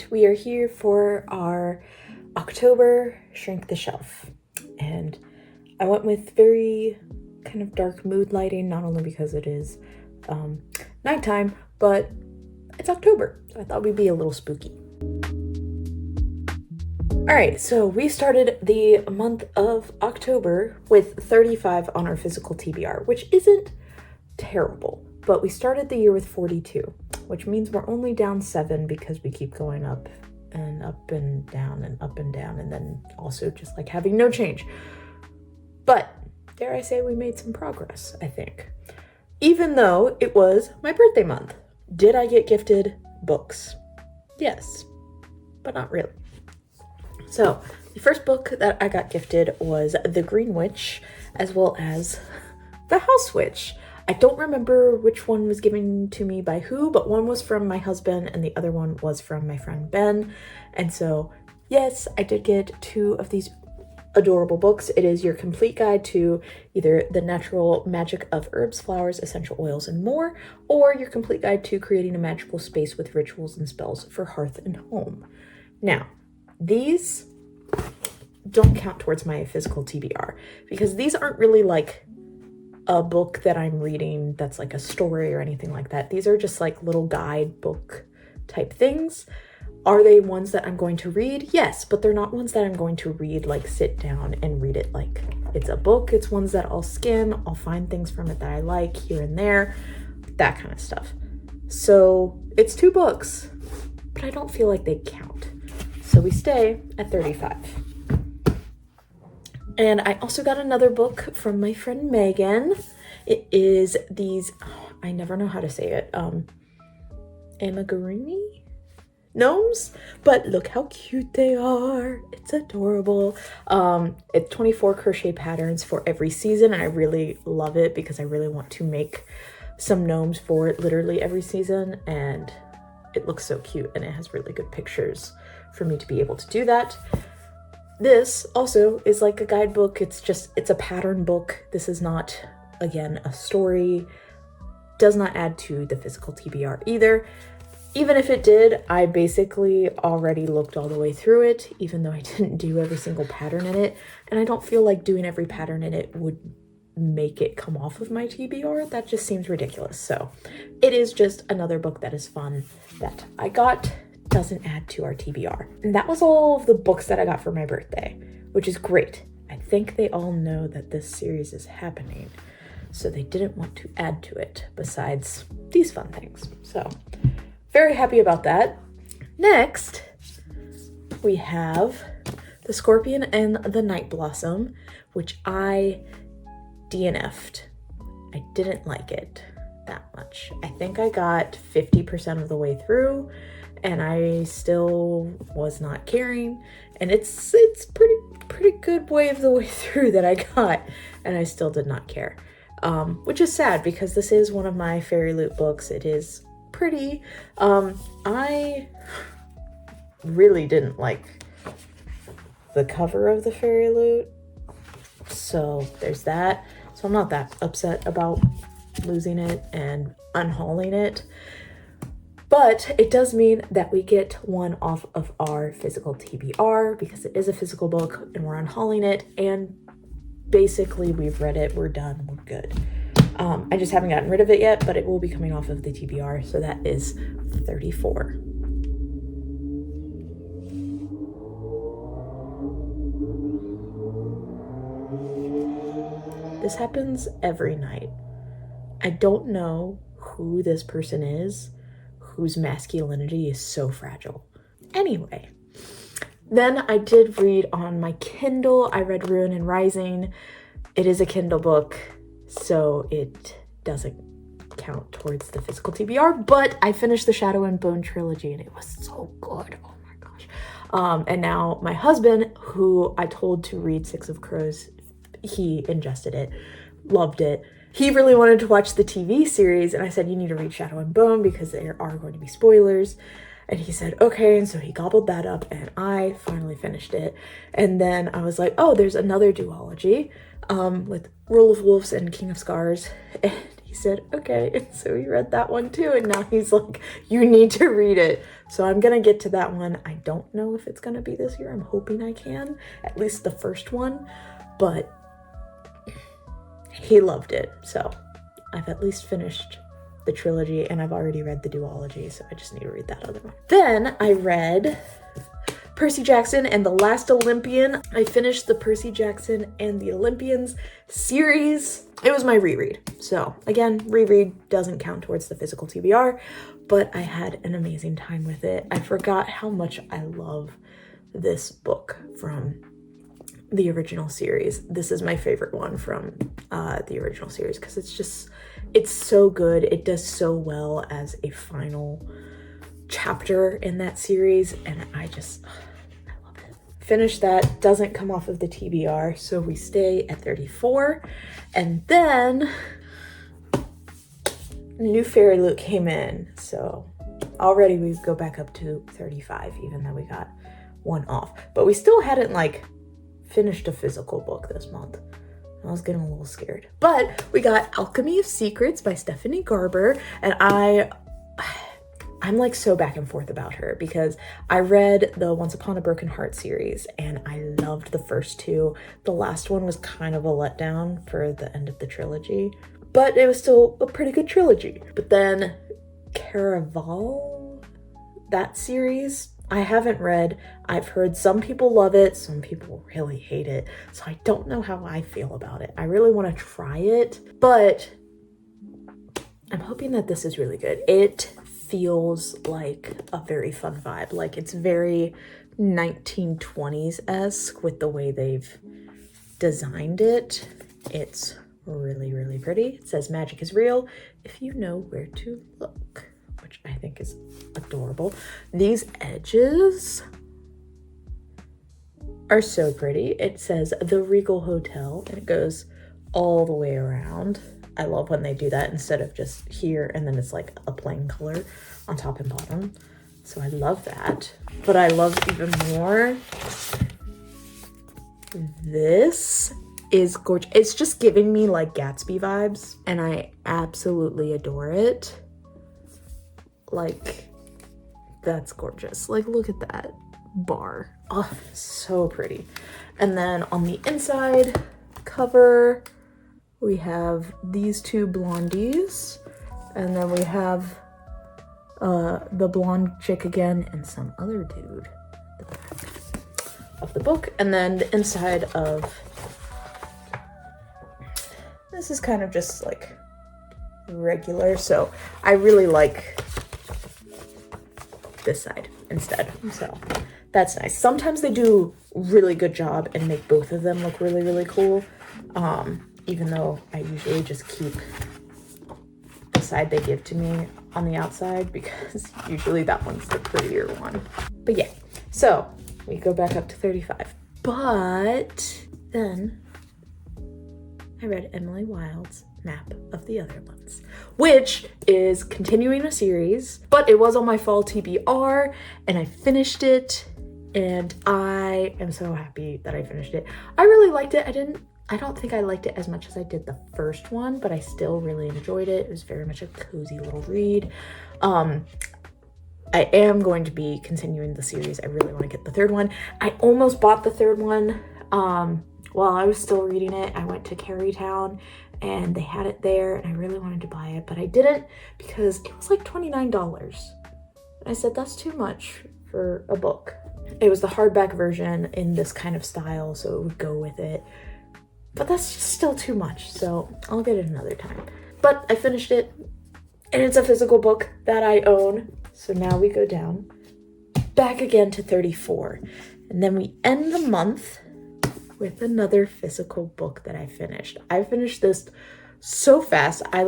right, we are here for our October Shrink the Shelf. And I went with very kind of dark mood lighting, not only because it is nighttime, but it's October, so I thought we'd be a little spooky. All right, so we started the month of October with 35 on our physical TBR, which isn't terrible, but we started the year with 42, which means we're only down 7 because we keep going up and up and down and up and down, and then also just like having no change. But dare I say we made some progress, I think. Even though it was my birthday month. Did I get gifted books? Yes, but not really. So the first book that I got gifted was The Green Witch, as well as The House Witch. I don't remember which one was given to me by who, but one was from my husband and the other one was from my friend Ben. And so, yes, I did get 2 of these adorable books. It is your complete guide to either the natural magic of herbs, flowers, essential oils, and more, or your complete guide to creating a magical space with rituals and spells for hearth and home. Now, these don't count towards my physical TBR because these aren't really like a book that I'm reading that's like a story or anything like that. These are just like little guidebook type things. Are they ones that I'm going to read? Yes, but they're not ones that I'm going to read, like sit down and read it like it's a book. It's ones that I'll skim, I'll find things from it that I like here and there, that kind of stuff. So it's 2 books, but I don't feel like they count. So we stay at 35. And I also got another book from my friend Megan. It is these, I never know how to say it, amigurumi gnomes, but look how cute they are. It's adorable. It's 24 crochet patterns for every season, and I really love it because I really want to make some gnomes for literally every season, and it looks so cute, and it has really good pictures for me to be able to do that. This also is like a guidebook. It's a pattern book. This is not, again, a story. Does not add to the physical TBR either. Even if it did, I basically already looked all the way through it, even though I didn't do every single pattern in it. And I don't feel like doing every pattern in it would make it come off of my TBR. That just seems ridiculous. So it is just another book that is fun that I got. Doesn't add to our TBR. And that was all of the books that I got for my birthday, which is great. I think they all know that this series is happening, so they didn't want to add to it besides these fun things. So very happy about that. Next, we have The Scorpion and the Night Blossom, which I DNF'd. I didn't like it that much. I think I got 50% of the way through, and I still was not caring, and it's pretty good way of the way through that I got, and I still did not care, which is sad because this is one of my fairy loot books. It is pretty. I really didn't like the cover of the fairy loot, so there's that. So I'm not that upset about losing it and unhauling it. But it does mean that we get 1 off of our physical TBR because it is a physical book and we're unhauling it. And basically we've read it, we're done, we're good. I just haven't gotten rid of it yet, but it will be coming off of the TBR. So that is 34. This happens every night. I don't know who this person is, whose masculinity is so fragile. Anyway, then I did read on my Kindle. I read Ruin and Rising. It is a Kindle book, so it doesn't count towards the physical TBR, but I finished the Shadow and Bone trilogy and it was so good. Oh my gosh. And now my husband, who I told to read 6 of Crows, he ingested it, loved it. He really wanted to watch the TV series, and I said, you need to read Shadow and Bone because there are going to be spoilers. And he said, okay, and so he gobbled that up, and I finally finished it. And then I was like, oh, there's another duology with Rule of Wolves and King of Scars. And he said, okay. And so he read that one too. And now he's like, you need to read it. So I'm going to get to that one. I don't know if it's going to be this year. I'm hoping I can, at least the first one. But he loved it. So I've at least finished the trilogy, and I've already read the duology. So I just need to read that other one. Then I read Percy Jackson and the Last Olympian. I finished the Percy Jackson and the Olympians series. It was my reread. So again, reread doesn't count towards the physical TBR, but I had an amazing time with it. I forgot how much I love this book from the original series. This is my favorite one from the original series because it's so good. It does so well as a final chapter in that series, and I love it. Finish that. Doesn't come off of the TBR, so we stay at 34. And then new Fairy Loot came in, so already we go back up to 35, even though we got one off. But we still hadn't finished a physical book this month. I was getting a little scared. But we got Alchemy of Secrets by Stephanie Garber, and I'm so back and forth about her because I read the Once Upon a Broken Heart series and I loved the first two. The last one was kind of a letdown for the end of the trilogy, but it was still a pretty good trilogy. But then Caraval, that series, I haven't read. I've heard some people love it, some people really hate it. So I don't know how I feel about it. I really want to try it, but I'm hoping that this is really good. It feels like a very fun vibe. It's very 1920s-esque with the way they've designed it. It's really, really pretty. It says magic is real if you know where to look, which I think is adorable. These edges are so pretty. It says the Regal Hotel and it goes all the way around. I love when they do that instead of just here and then it's like a plain color on top and bottom. So I love that. But I love even more, this is gorgeous. It's just giving me Gatsby vibes and I absolutely adore it. That's gorgeous. Look at that bar. Oh, so pretty. And then on the inside cover, we have these two blondies, and then we have the blonde chick again and some other dude at the back of the book. And then the inside of this is kind of just regular, so I really like this side instead, so that's nice. Sometimes they do really good job and make both of them look really, really cool, even though I usually just keep the side they give to me on the outside because usually that one's the prettier one. But yeah, so we go back up to 35. But then I read Emily Wilde's Map of the Other Ones, which is continuing a series, but it was on my fall TBR and I finished it and I am so happy that I finished it. I really liked it. I don't think I liked it as much as I did the first one, but I still really enjoyed it. It was very much a cozy little read. I am going to be continuing the series. I really want to get the third one. I almost bought the third one while I was still reading it. I went to Carytown and they had it there and I really wanted to buy it, but I didn't because it was $29. And I said, that's too much for a book. It was the hardback version in this kind of style, so it would go with it. But that's just still too much, so I'll get it another time. But I finished it, and it's a physical book that I own. So now we go down, back again to 34. And then we end the month with another physical book that I finished. I finished this so fast. I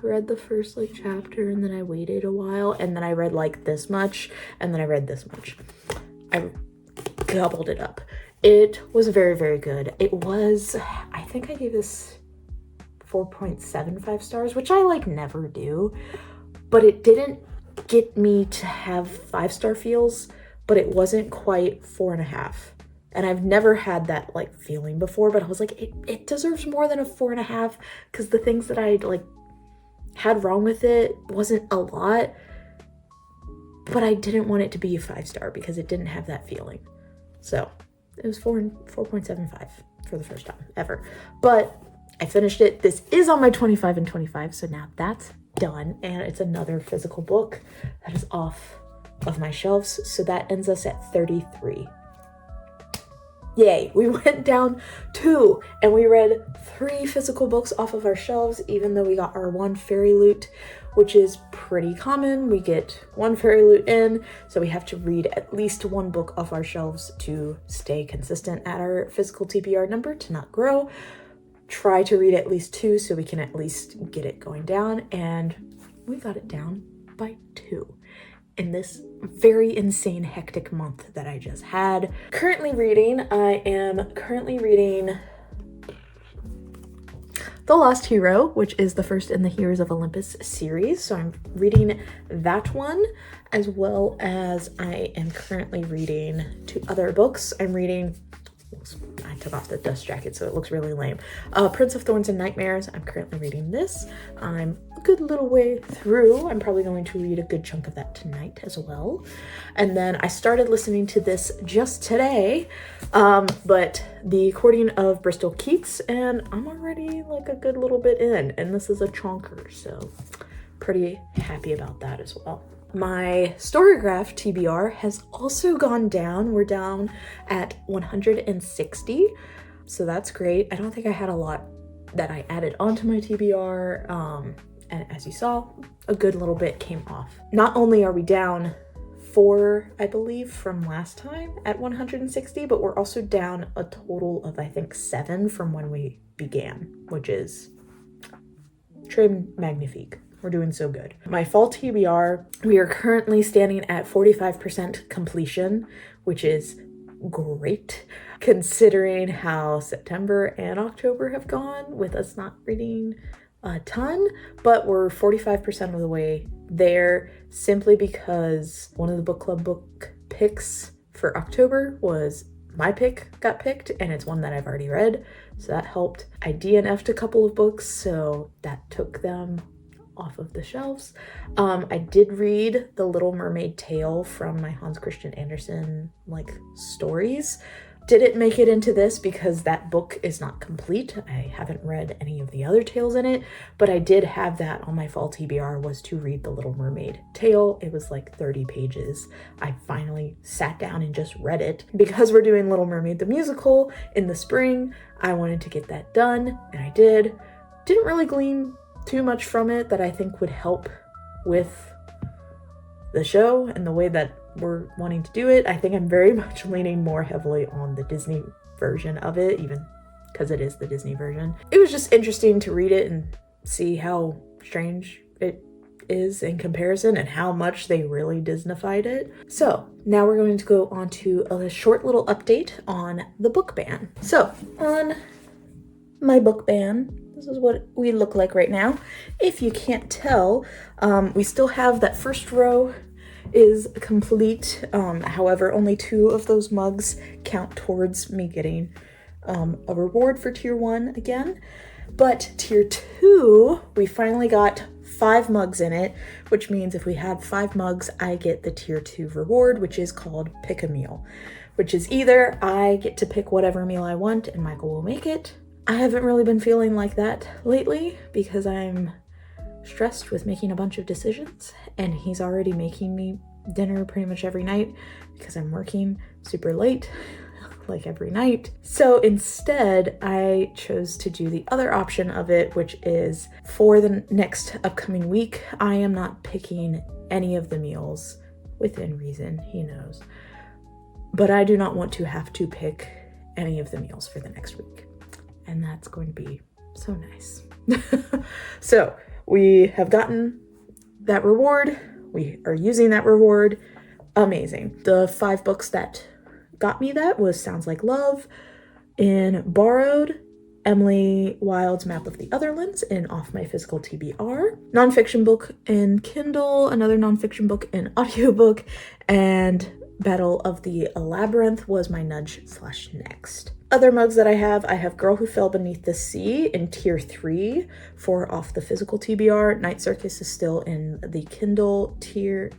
read the first chapter, and then I waited a while, and then I read this much, and then I read this much. I gobbled it up. It was very, very good. It was, I think I gave this 4.75 stars, which I never do, but it didn't get me to have 5-star feels, but it wasn't quite 4.5. And I've never had that feeling before, but I was it deserves more than a 4.5 because the things that I had wrong with it wasn't a lot, but I didn't want it to be a 5-star because it didn't have that feeling. So it was 4.75 for the first time ever. But I finished it. This is on my 25 and 25, so now that's done. And it's another physical book that is off of my shelves. So that ends us at 33. Yay, we went down 2 and we read 3 physical books off of our shelves, even though we got our 1 fairy loot, which is pretty common. We get 1 fairy loot in, so we have to read at least 1 book off our shelves to stay consistent at our physical TBR number, to not grow. Try to read at least 2 so we can at least get it going down, and we got it down by 2 in this very insane hectic month that I just had. I am currently reading The Lost Hero, which is the first in the Heroes of Olympus series. So I'm reading that one, as well as I am currently reading 2 other books. I took off the dust jacket, so it looks really lame. Prince of Thorns and Nightmares. I'm currently reading this. I'm a good little way through. I'm probably going to read a good chunk of that tonight as well. And then I started listening to this just today, but the Accordion of Bristol Keats, and I'm already like a good little bit in, and this is a chonker, so pretty happy about that as well. My Storygraph TBR has also gone down. We're down at 160, so that's great. I don't think I had a lot that I added onto my TBR, and as you saw, a good little bit came off. Not only are we down 4, I believe, from last time at 160, but we're also down a total of, I think, 7 from when we began, which is très magnifique. We're doing so good. My fall TBR, we are currently standing at 45% completion, which is great considering how September and October have gone with us not reading a ton, but we're 45% of the way there, simply because one of the book club book picks for October was my pick got picked, and it's one that I've already read, so that helped. I DNF'd a couple of books, so that took them off of the shelves. I did read The Little Mermaid tale from my Hans Christian Andersen stories. Didn't make it into this because that book is not complete. I haven't read any of the other tales in it, but I did have that on my fall TBR, was to read The Little Mermaid tale. It was like 30 pages. I finally sat down and just read it. Because we're doing Little Mermaid the musical in the spring, I wanted to get that done, and I did. Didn't really glean too much from it that I think would help with the show and the way that we're wanting to do it. I think I'm very much leaning more heavily on the Disney version of it, even because it is the Disney version. It was just interesting to read it and see how strange it is in comparison and how much they really Disneyfied it. So now we're going to go on to a short little update on the BookBan. So on my BookBan, this is what we look like right now. If you can't tell, we still have that first row is complete. However, only 2 of those mugs count towards me getting a reward for tier 1 again. But tier 2, we finally got 5 mugs in it, which means if we have 5 mugs, I get the tier 2 reward, which is called Pick a Meal, which is either I get to pick whatever meal I want and Michael will make it. I haven't really been feeling like that lately because I'm stressed with making a bunch of decisions, and he's already making me dinner pretty much every night because I'm working super late like every night. So instead I chose to do the other option of it, which is for the next upcoming week, I am not picking any of the meals within reason, he knows, but I do not want to have to pick any of the meals for the next week. And that's going to be so nice. So we have gotten that reward. We are using that reward. Amazing. The 5 books that got me that was Sounds Like Love in Borrowed, Emily Wilde's Map of the Otherlands in Off My Physical TBR, nonfiction book in Kindle, another nonfiction book in audiobook, and Battle of the Labyrinth was my nudge/next. Other mugs that I have Girl Who Fell Beneath the Sea in tier 3 for off the physical TBR. Night Circus is still in the Kindle tier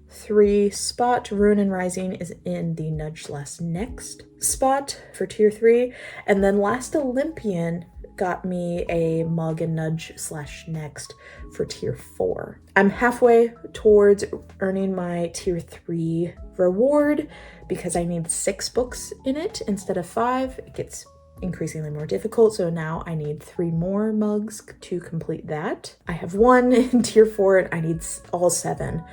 3 spot. Ruin and Rising is in the nudge/next spot for tier 3. And then Last Olympian got me a mug and nudge/next for tier 4. I'm halfway towards earning my tier 3 reward because I need 6 books in it instead of 5. It gets increasingly more difficult, so now I need 3 more mugs to complete that. I have 1 in tier 4 and I need all 7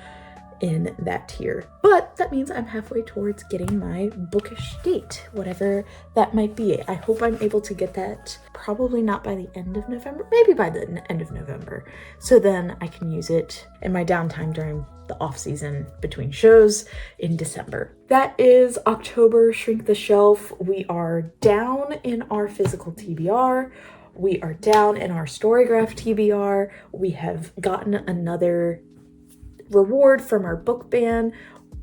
in that tier. But that means I'm halfway towards getting my bookish date, whatever that might be. I hope I'm able to get that probably not by the end of November, maybe by the end of November. So then I can use it in my downtime during the off season between shows in December. That is October Shrink the Shelf. We are down in our physical TBR. We are down in our Storygraph TBR. We have gotten another reward from our BookBan.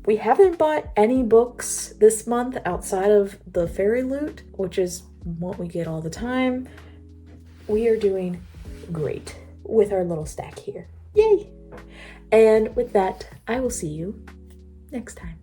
We haven't bought any books this month outside of the fairy loot, which is what we get all the time. We are doing great with our little stack here. Yay! And with that, I will see you next time.